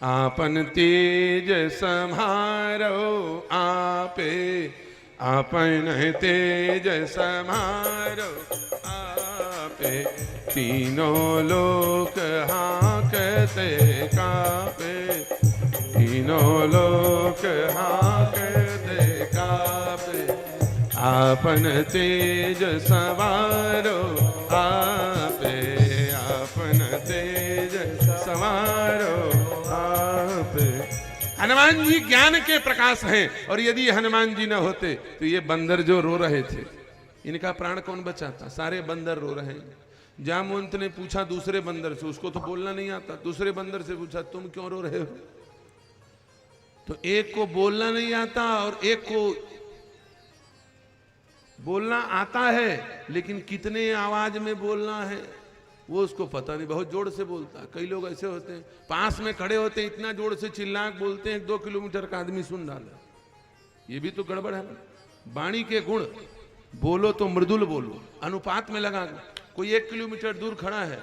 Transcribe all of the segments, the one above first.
आपन तेज समारो आपे, आपन तेज समारो आपे, तीनों लोक हांकते कापे, तीनों लोक हांकते कापे। आपन तेज सवारो आपे, आपन तेज सवारो आपे। हनुमान जी ज्ञान के प्रकाश हैं, और यदि हनुमान जी न होते तो ये बंदर जो रो रहे थे, इनका प्राण कौन बचाता? सारे बंदर रो रहे हैं। जामवंत ने पूछा दूसरे बंदर से, उसको तो बोलना नहीं आता, दूसरे बंदर से पूछा तुम क्यों रो रहे हो? तो एक को बोलना नहीं आता और एक को बोलना आता है, लेकिन कितने आवाज में बोलना है वो उसको पता नहीं, बहुत जोर से बोलता है। कई लोग ऐसे होते हैं, पास में खड़े होते हैं, इतना जोर से चिल्ला बोलते हैं 2 किलोमीटर का आदमी सुन डाला। ये भी तो गड़बड़ है। वाणी के गुण, बोलो तो मृदुल बोलो, अनुपात में लगा। कोई 1 किलोमीटर दूर खड़ा है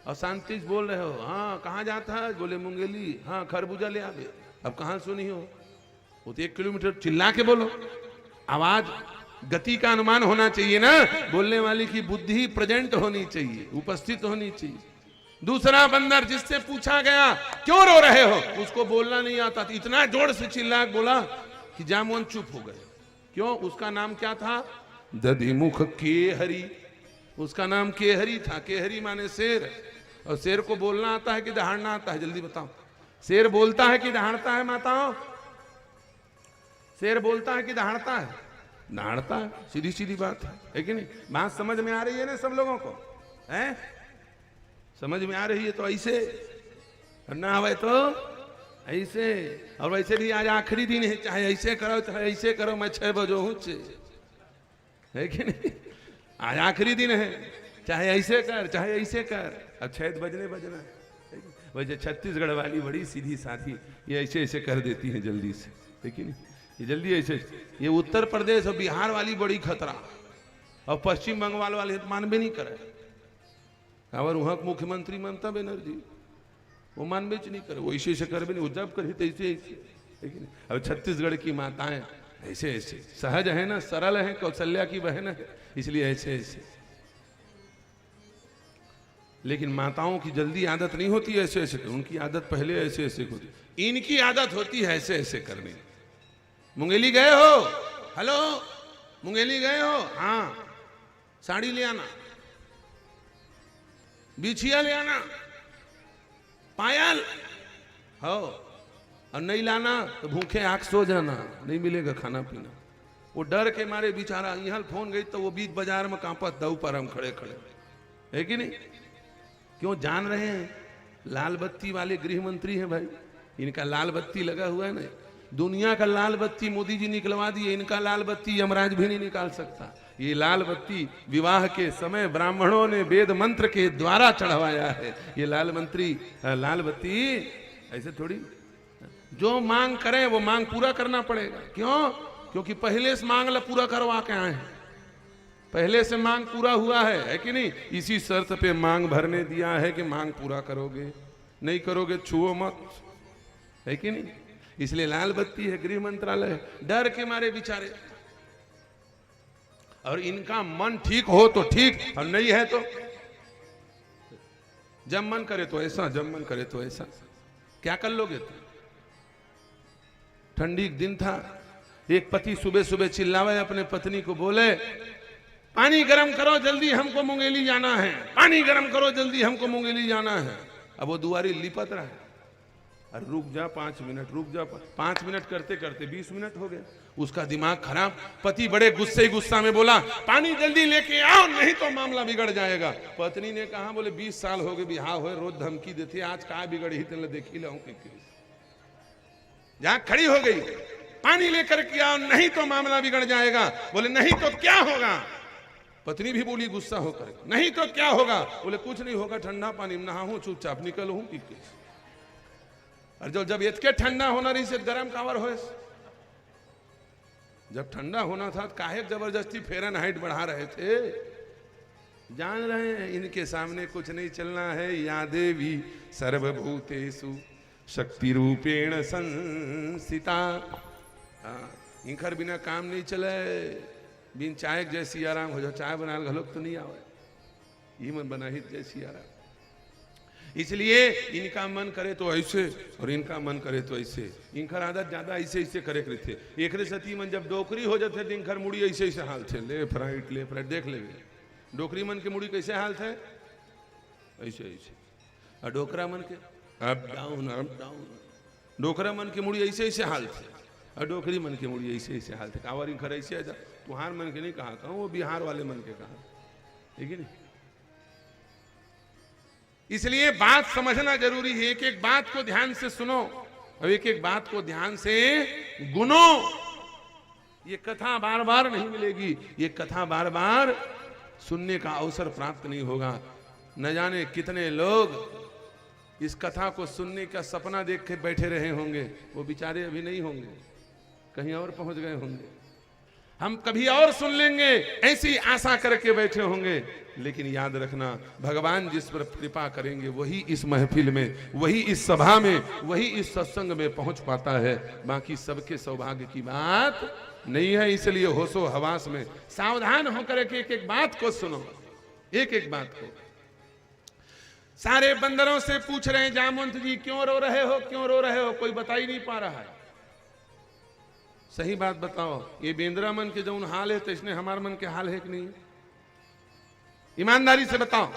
और शांति से बोल रहे हो, हाँ कहाँ जाता है? बोले मुंगेली, हाँ खरबूजा ले आवे। अब कहाँ सुनी हो? वो तो 1 किलोमीटर चिल्ला के बोलो। आवाज गति का अनुमान होना चाहिए ना, बोलने वाले की बुद्धि प्रेजेंट होनी चाहिए, उपस्थित होनी चाहिए। दूसरा बंदर जिससे पूछा गया क्यों रो रहे हो, उसको बोलना नहीं आता, तो इतना जोर से चिल्ला बोला कि जामवंत चुप हो गए। क्यों? उसका नाम क्या था? दधिमुख केहरी। उसका नाम केहरी था। केहरी माने शेर, और शेर को बोलना आता है कि दहाड़ना आता है? जल्दी बताओ, शेर बोलता है कि दहाड़ता है? माताओं, शेर बोलता है कि दहाड़ता है? दहाड़ता है, सीधी सीधी बात है कि नहीं? बात समझ में आ रही है ना सब लोगों को? हैं? समझ में आ रही है तो ऐसे, ना आवे तो ऐसे। और वैसे भी आज आखिरी दिन है, चाहे ऐसे करो चाहे ऐसे करो, मैं 6 बजे हूँ, है कि नहीं? आज आखिरी दिन है, चाहे ऐसे कर चाहे ऐसे कर। अब 6 बजने बजना। वैसे छत्तीसगढ़ वाली बड़ी सीधी साथी, ये ऐसे ऐसे कर देती है जल्दी से, है कि नहीं? ये जल्दी ऐसे। ये उत्तर प्रदेश और बिहार वाली बड़ी खतरा, और पश्चिम बंगाल वाले मानबे नहीं करे। और वहां मुख्यमंत्री ममता बनर्जी वो मानबे नहीं करे, वो ऐसे ऐसे कर भी नहीं, जब करे तो ऐसे ऐसे। अब छत्तीसगढ़ की माताएं ऐसे ऐसे सहज है ना, सरल है, कौशल्या की बहन है, इसलिए ऐसे ऐसे। लेकिन माताओं की जल्दी आदत नहीं होती ऐसे ऐसे, उनकी आदत पहले ऐसे ऐसे होती। इनकी आदत होती है ऐसे ऐसे करने। मुंगेली गए हो? हेलो मुंगेली गए हो? हाँ साड़ी ले आना, बिछिया ले आना, पायल हो, और नहीं लाना तो भूखे आंख सो जाना, नहीं मिलेगा खाना पीना। वो डर के मारे बेचारा, यहाँ फोन गई तो वो बीच बाजार में कांपत दऊ पर हम खड़े खड़े, है कि नहीं? क्यों? जान रहे हैं लाल बत्ती वाले गृह मंत्री हैं भाई, इनका लाल बत्ती लगा हुआ है ना। दुनिया का लाल बत्ती मोदी जी निकलवा दिए, इनका लाल बत्ती यमराज भी नहीं निकाल सकता। ये लाल बत्ती विवाह के समय ब्राह्मणों ने वेद मंत्र के द्वारा चढ़वाया है। ये लाल बत्ती ऐसे थोड़ी, जो मांग करें वो मांग पूरा करना पड़ेगा। क्यों? क्योंकि पहले से मांग ला पूरा करवा के आए हैं, पहले से मांग पूरा हुआ है कि नहीं? इसी शर्त पे मांग भरने दिया है कि मांग पूरा करोगे, नहीं करोगे छुओ मत, है कि नहीं? इसलिए लाल बत्ती है गृह मंत्रालय, डर के मारे बेचारे। और इनका मन ठीक हो तो ठीक, और नहीं है तो जब मन करे तो ऐसा, जब मन करे तो ऐसा। क्या कर लोगे? तो ठंडी दिन था, एक पति सुबह सुबह चिल्लावे अपने पत्नी को, बोले पानी गर्म करो जल्दी हमको मुंगेली जाना है, पानी गर्म करो जल्दी हमको मुंगेली जाना है। अब वो दुआरी लिपत रहा है, अरे रुक जा 5 मिनट, रुक जा 5 मिनट, करते करते 20 मिनट हो गया। उसका दिमाग खराब। पति बड़े गुस्सा में बोला पानी जल्दी लेके आओ नहीं तो मामला बिगड़ जाएगा। पत्नी ने कहा, बोले 20 साल हो गए बिहार हुए, रोज धमकी देती, आज कहा बिगड़ी तेल देखी लाऊं। जहां खड़ी हो गई, पानी लेकर के आओ नहीं तो मामला बिगड़ जाएगा। बोले नहीं तो क्या होगा? पत्नी भी बोली गुस्सा होकर, नहीं तो क्या होगा? बोले कुछ नहीं होगा, ठंडा पानी में नहा हूं, चुपचाप निकल हूं। और जब इतके ठंडा होना रही से गरम कावर हो, जब ठंडा होना था काहे जबरदस्ती फ़ारेनहाइट बढ़ा रहे थे? जान रहे हैं इनके सामने कुछ नहीं चलना है। या देवी सर्वभूतेषु शक्ति रूपेण संसिता। इंखर बिना काम नहीं चले, बिन चाय जैसी आराम हो जाओ, चाय बना घलोक तो नहीं आवे, ये मन बना ही जैसी आराम। इसलिए इनका मन करे तो ऐसे और इनका मन करे तो ऐसे। इंखर आदत ज्यादा ऐसे ऐसे करे थे। एक सती मन जब डोकरी हो जाते थे इंखर मुड़ी ऐसे ऐसे हाल थे, लेफ्ट राइट देख ले। डोकरी मन के मुड़ी कैसे हाल थे, ऐसे ऐसे। और डोकरा मन के अप डाउन अप डाउन। डोकरा मन के मुड़ी ऐसे ऐसे हाल थे और डोकरी मन के मुड़ी ऐसे ऐसे हाल थे। कावर इंखर ऐसे आजा, तुहार मन के नहीं कहा था, वो बिहार वाले मन के कहा, ठीक है नहीं। इसलिए बात समझना जरूरी है। एक एक बात को ध्यान से सुनो और एक एक बात को ध्यान से गुनो। ये कथा बार बार नहीं मिलेगी, ये कथा बार बार सुनने का अवसर प्राप्त नहीं होगा। न जाने कितने लोग इस कथा को सुनने का सपना देख के बैठे रहे होंगे, वो बेचारे अभी नहीं होंगे, कहीं और पहुंच गए होंगे। हम कभी और सुन लेंगे ऐसी आशा करके बैठे होंगे। लेकिन याद रखना, भगवान जिस पर कृपा करेंगे वही इस महफिल में, वही इस सभा में, वही इस सत्संग में पहुंच पाता है। बाकी सबके सौभाग्य की बात नहीं है। इसलिए होशो हवास में सावधान होकर के एक एक बात को सुनो, एक एक बात को। सारे बंदरों से पूछ रहे हैं, जामवंत जी क्यों रो रहे हो, क्यों रो रहे हो? कोई बता ही नहीं पा रहा है। सही बात बताओ, ये बेंद्रा मन के जो हाल है तो इसने हमारे मन के हाल है कि नहीं? ईमानदारी से बताओ।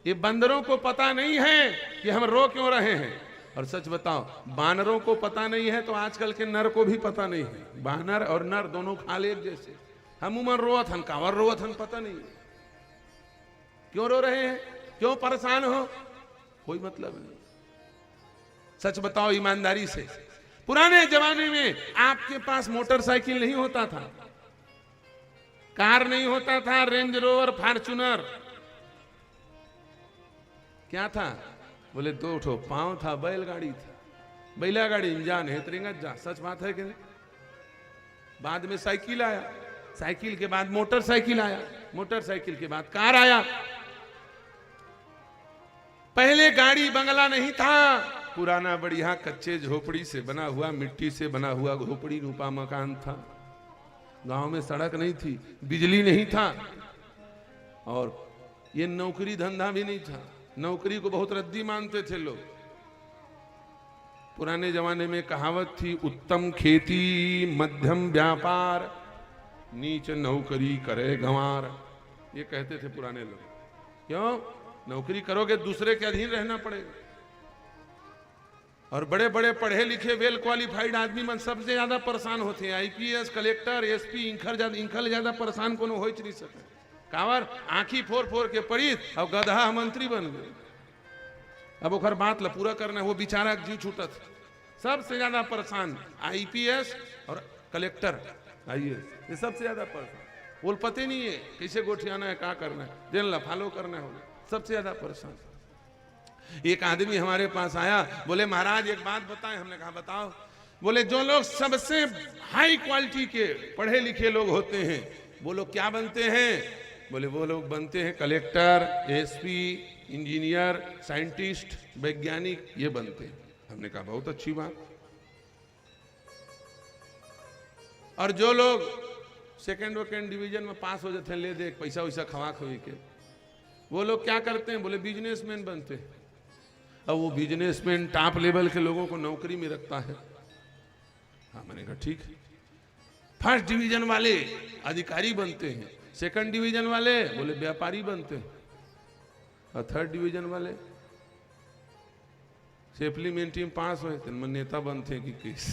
ये बंदरों को पता नहीं है कि हम रो क्यों रहे हैं। और सच बताओ, बानरों को पता नहीं है तो आजकल के नर को भी पता नहीं है। बानर और नर दोनों खाल एक जैसे। हम उमर रोवत हन, कावर रोवत हन, पता नहीं क्यों रो रहे हैं, क्यों परेशान हो, कोई मतलब नहीं। सच बताओ ईमानदारी से। पुराने जमाने में आपके पास मोटरसाइकिल नहीं होता था, कार नहीं होता था, रेंज रोवर फॉर्च्यूनर क्या था? बोले दो ठो पांव था, बैलगाड़ी था। बैला गाड़ी इंजान है, त्रिंगत जा। सच बात है कि नहीं? बाद में साइकिल आया, साइकिल के बाद मोटरसाइकिल आया, मोटरसाइकिल के बाद कार आया। पहले गाड़ी बंगला नहीं था, पुराना बढ़िया कच्चे झोपड़ी से बना हुआ, मिट्टी से बना हुआ झोपड़ी रूपा मकान था। गांव में सड़क नहीं थी, बिजली नहीं था, और ये नौकरी धंधा भी नहीं था। नौकरी को बहुत रद्दी मानते थे लोग। पुराने जमाने में कहावत थी, उत्तम खेती मध्यम व्यापार, नीच नौकरी करे गंवार। ये कहते थे पुराने लोग। क्यों? नौकरी करोगे दूसरे के अधीन रहना पड़ेगा। और बड़े बड़े पढ़े लिखे वेल क्वालिफाइड आदमी मन सबसे ज्यादा परेशान होते हैं। आईपीएस, कलेक्टर, एसपी, इंखल ज्यादा परेशान कोनो हो नहीं सके। कावर आंखी फोर फोर के पड़ी और गधा मंत्री बन गए। अब ओकर बात ला पूरा करना, वो बेचारा जीव छूटत। सबसे ज्यादा परेशान आईपीएस और कलेक्टर, आईएएस, ये सबसे ज्यादा परेशान। बोल पते नहीं है कैसे गोठियाना है, क्या करना है, दिन ला फॉलो करना है, सबसे ज्यादा परेशान। एक आदमी हमारे पास आया, बोले महाराज एक बात बताएं। हमने कहा बताओ। बोले जो लोग सबसे हाई क्वालिटी के पढ़े लिखे लोग होते हैं वो लोग क्या बनते हैं? बोले वो लोग बनते हैं कलेक्टर, एसपी, इंजीनियर, साइंटिस्ट, वैज्ञानिक, ये बनते हैं। हमने कहा बहुत अच्छी बात। और जो लोग सेकेंड वेकेंड डिवीजन में पास हो जाते हैं, ले दे पैसा वैसा खवा खवी के, वो लोग क्या करते हैं? बोले बिजनेसमैन बनते हैं। अब वो बिजनेसमैन टॉप लेवल के लोगों को नौकरी में रखता है। हाँ, मैंने कहा ठीक है। फर्स्ट डिवीजन वाले अधिकारी बनते हैं, सेकंड डिवीजन वाले बोले व्यापारी बनते हैं, और थर्ड डिवीजन वाले सप्लीमेंट्री में पास हुए तो नेता बनते हैं कि किस।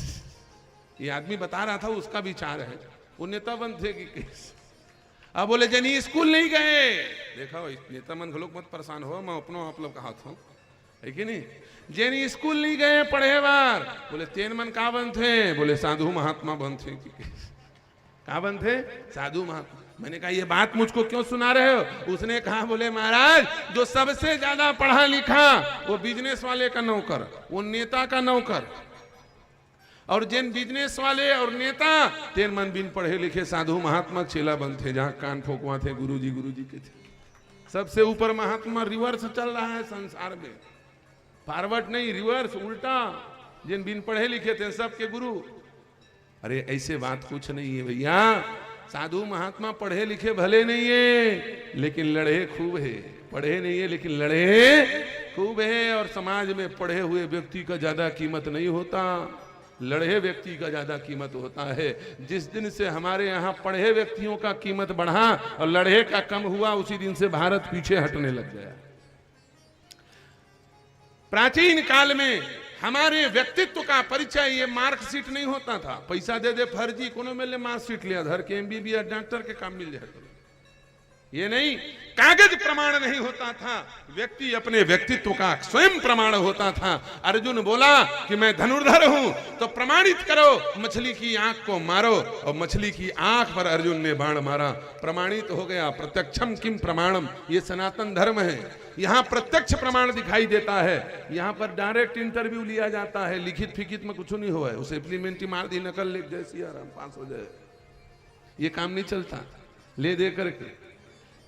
ये आदमी बता रहा था उसका विचार है, वो नेता बनते कि किस। अब बोले जनी स्कूल नहीं गए। देखा नेता मन लोग मत परेशान हो, मैं अपनो आप लोग का हाथ हूं, है कि नहीं? जेनी स्कूल नहीं गए पढ़े बार, बोले तेन मन का बनते? बोले साधु महात्मा बनते। का बनते? साधु महात्मा। मैंने कहा ये बात मुझको क्यों सुना रहे हो? उसने कहा बोले महाराज जो सबसे ज्यादा पढ़ा लिखा वो बिजनेस वाले का नौकर, वो नेता का नौकर, और जिन बिजनेस वाले और नेता तेन मन बिन पढ़े लिखे साधु महात्मा चेला बनते, जहां कान ठोकवा थे गुरुजी के थे। सबसे ऊपर महात्मा रिवर्स चल रहा है संसार में। फॉरवर्ड नहीं, रिवर्स, उल्टा। जिन बिन पढ़े लिखे थे सबके गुरु। अरे ऐसे बात कुछ नहीं है भैया। साधु महात्मा पढ़े लिखे भले नहीं है लेकिन लड़े खूब है। पढ़े नहीं है लेकिन लड़े खूब है। और समाज में पढ़े हुए व्यक्ति का ज्यादा कीमत नहीं होता, लड़े व्यक्ति का ज्यादा कीमत होता है। जिस दिन से हमारे यहाँ पढ़े व्यक्तियों का कीमत बढ़ा और लड़े का कम हुआ, उसी दिन से भारत पीछे हटने लग गया। प्राचीन काल में हमारे व्यक्तित्व का परिचय ये मार्कशीट नहीं होता था। पैसा दे दे फर्जी कोनो मिले मार्कशीट लिया धर के एमबीबीएस डॉक्टर के काम मिल जाए, ये नहीं। कागज प्रमाण नहीं होता था, व्यक्ति अपने व्यक्तित्व का स्वयं प्रमाण होता था। अर्जुन बोला कि मैं धनुर्धर हूं तो प्रमाणित करो, मछली की आंख को मारो, और मछली की आंख पर अर्जुन ने बाण मारा, प्रमाणित हो गया। प्रत्यक्षम किम प्रमाणम, ये सनातन धर्म है। यहाँ प्रत्यक्ष प्रमाण दिखाई देता है, यहाँ पर डायरेक्ट इंटरव्यू लिया जाता है, लिखित फिखित में कुछ नहीं हुआ है। उसे एप्लीमेंटी मार दी, नकल लिख दे, सियाराम पास हो जाए, ये काम नहीं चलता ले दे करके।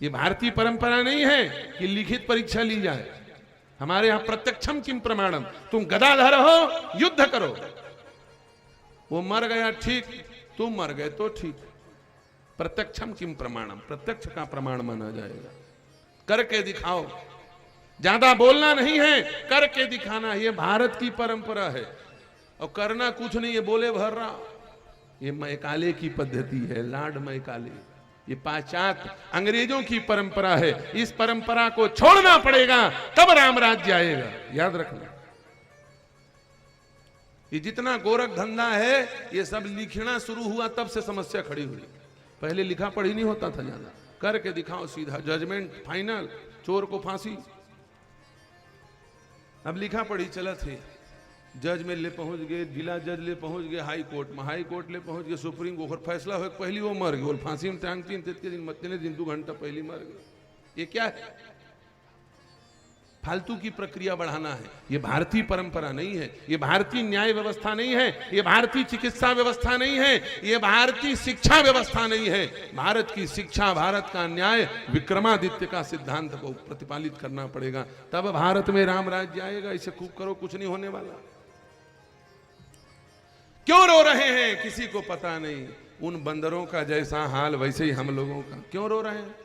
ये भारतीय परंपरा नहीं है कि लिखित परीक्षा ली जाए। हमारे यहां प्रत्यक्षम किम प्रमाणम, तुम गदाधर हो युद्ध करो, वो मर गया ठीक, तुम मर गए तो ठीक। प्रत्यक्षम किम प्रमाणम, प्रत्यक्ष का प्रमाण माना जाएगा। करके दिखाओ, ज्यादा बोलना नहीं है, करके दिखाना। ये भारत की परंपरा है। और करना कुछ नहीं है, बोले भर रहा, ये मैकाले की पद्धति है, लाड मैकाले। ये पाश्चात्य अंग्रेजों की परंपरा है। इस परंपरा को छोड़ना पड़ेगा, तब राम राज्य आएगा, याद रखना। ये जितना गोरख धंधा है, ये सब लिखना शुरू हुआ तब से समस्या खड़ी हुई। पहले लिखा पढ़ी नहीं होता था ज्यादा। करके दिखाओ, सीधा जजमेंट फाइनल, चोर को फांसी। अब लिखा पढ़ी चलत है, जज में ले पहुंच गए, जिला जज ले पहुंच गए हाई कोर्ट में, हाई कोर्ट ले पहुंच गए सुप्रीम कोर्ट, फैसला हो पहली वो मर गए, फांसी में टांग तीन के दिन मतने दिन 2 घंटा पहले मर गए। ये क्या है? फालतू की प्रक्रिया बढ़ाना है। ये भारतीय परंपरा नहीं है, ये भारतीय न्याय व्यवस्था नहीं है, ये भारतीय चिकित्सा व्यवस्था नहीं है, ये भारतीय शिक्षा व्यवस्था नहीं है। भारत की शिक्षा, भारत का न्याय विक्रमादित्य का सिद्धांत को प्रतिपालित करना पड़ेगा, तब भारत में राम राज्य आएगा। इसे खूब करो, कुछ नहीं होने वाला। क्यों रो रहे हैं किसी को पता नहीं। उन बंदरों का जैसा हाल वैसे ही हम लोगों का। क्यों रो रहे हैं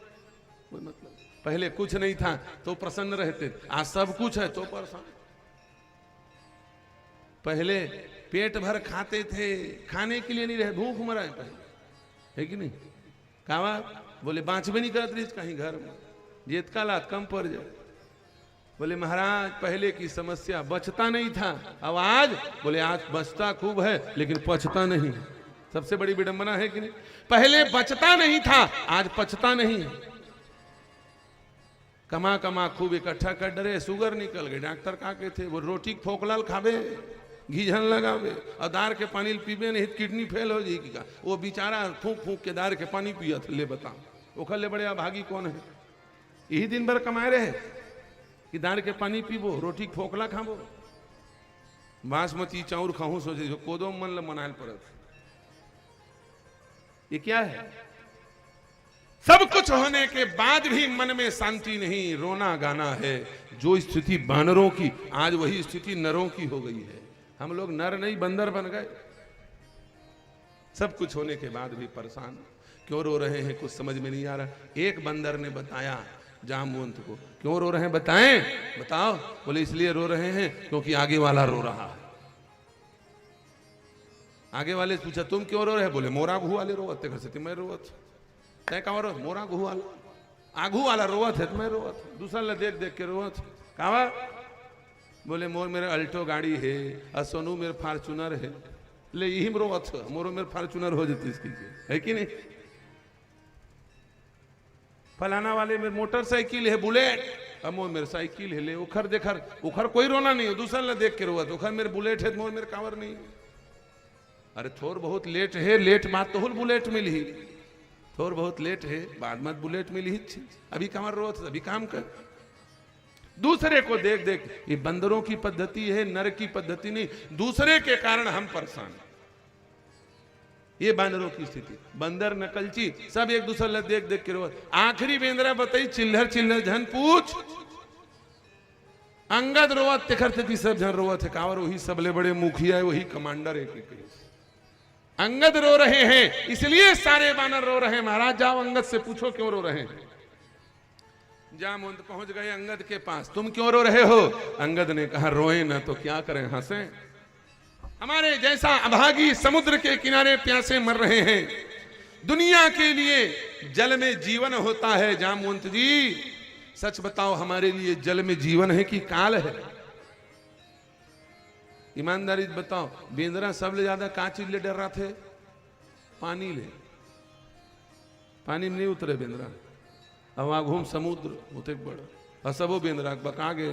कोई मतलब। पहले कुछ नहीं था तो प्रसन्न रहते, आज सब कुछ है तो परेशान। पहले पेट भर खाते थे, खाने के लिए नहीं रहे, भूख मरा है पहले, है कि नहीं। कहा बोले बाँचबे नहीं करत रही कहीं घर में, जेत का लात कम पड़ जाए। बोले महाराज पहले की समस्या बचता नहीं था, अब आज बोले आज बचता खूब है लेकिन पचता नहीं। सबसे बड़ी विडंबना है कि नहीं। पहले बचता नहीं था, आज पचता नहीं। कमा कमा खूब इकट्ठा कर डरे, शुगर निकल गए। डॉक्टर कहा के थे वो रोटी फोकलाल खावे, घीझन लगावे और दार के पानी पीबे नहीं किडनी फेल हो जाएगी का। वो बेचारा फूंक फूंक के दार के पानी पियत। ले बता ओखर ले बड़े भागी कौन है। यही दिन भर कमाए रहे कि दार के पानी पीबो, रोटी फोकला खाबो, बासमती चाउर खाऊं, सोचे कोदो मन ल मनाल पड़त। ये क्या है। सब कुछ होने के बाद भी मन में शांति नहीं, रोना गाना है। जो स्थिति बानरों की, आज वही स्थिति नरों की हो गई है। हम लोग नर नहीं बंदर बन गए। सब कुछ होने के बाद भी परेशान। क्यों रो रहे हैं कुछ समझ में नहीं आ रहा। एक बंदर ने बताया जामवंत को, क्यों रो रहे हैं बताएं, बताओ। बोले इसलिए रो रहे हैं क्योंकि आगे वाला रो रहा है। आगे वाले से पूछा तुम क्यों रो रहे हैं। बोले मोरा घू वाले रोवत घर से मैं रोवत। तय कहा रो मोरा घू वाला, आगू वाला रोवत है तो मैं रोवत। दूसरा ला देख देख के रोवत। कहा बोले मोर मेरे अल्टो गाड़ी है और सोनू मेरे फॉर्चूनर है, ले यही रोवत मोरो मेरे फॉर्चूनर हो जाती इसकी, है कि नहीं। फलाना वाले मेरे मोटरसाइकिल है बुलेट, अब मोर मेरे साइकिल है ले उखर देखर। उखर कोई रोना नहीं हो, दूसरा ला देख के रोवत। उखर मेरे बुलेट है मोर मेरे कावर नहीं। अरे थोड़ बहुत लेट है, लेट बात तो हुल बुलेट मिली, थोड़ बहुत लेट है बाद में बुलेट मिली। अभी कावर रोवत, अभी काम कर। दूसरे को देख देख, ये बंदरों की पद्धति है, नर की पद्धति नहीं। दूसरे के कारण हम परेशान। ये बानरों की स्थिति। बंदर नकलची सब एक दूसरे ला देख देख के रोवत। आखिरी बेंद्रा बताई चिल्हर चिल्हर झन पूछ, अंगद रोवत तेखर थे सब जन रोवत है कावर वही सबले बड़े मुखिया है, वही कमांडर है कि अंगद रो रहे हैं इसलिए सारे बानर रो रहे हैं। महाराज जाओ अंगद से पूछो क्यों रो रहे हैं। जामवंत पहुंच गए अंगद के पास, तुम क्यों रो रहे हो? अंगद ने कहा रोए ना तो क्या करें, हंसे। हमारे जैसा अभागी समुद्र के किनारे प्यासे मर रहे हैं। दुनिया के लिए जल में जीवन होता है। जामवंत जी सच बताओ हमारे लिए जल में जीवन है कि काल है? ईमानदारी बताओ। बेंद्रा सबले ज्यादा का चीज ले डर रहा थे? पानी ले। पानी में नहीं उतरे बेंद्रा, अब घूम समुद्र होते बड़ा हसबो बेंद्रा बका गे,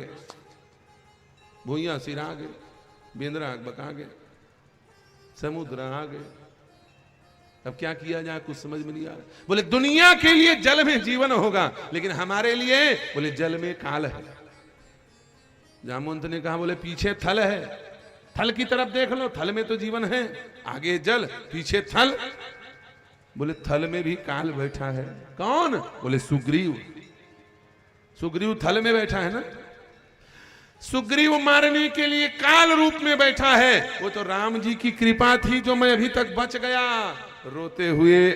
भूया सिरा गे, बेंद्रा बका गे, समुद्र आ गए। अब क्या किया जाए कुछ समझ में नहीं आ रहा। बोले दुनिया के लिए जल में जीवन होगा लेकिन हमारे लिए बोले जल में काल है। जामवंत ने कहा बोले पीछे थल है, थल की तरफ देख लो, थल में तो जीवन है, आगे जल पीछे थल। बोले थल में भी काल बैठा है। कौन? बोले सुग्रीव। सुग्रीव थल में बैठा है ना। सुग्रीव मारने के लिए काल रूप में बैठा है। वो तो राम जी की कृपा थी जो मैं अभी तक बच गया। रोते हुए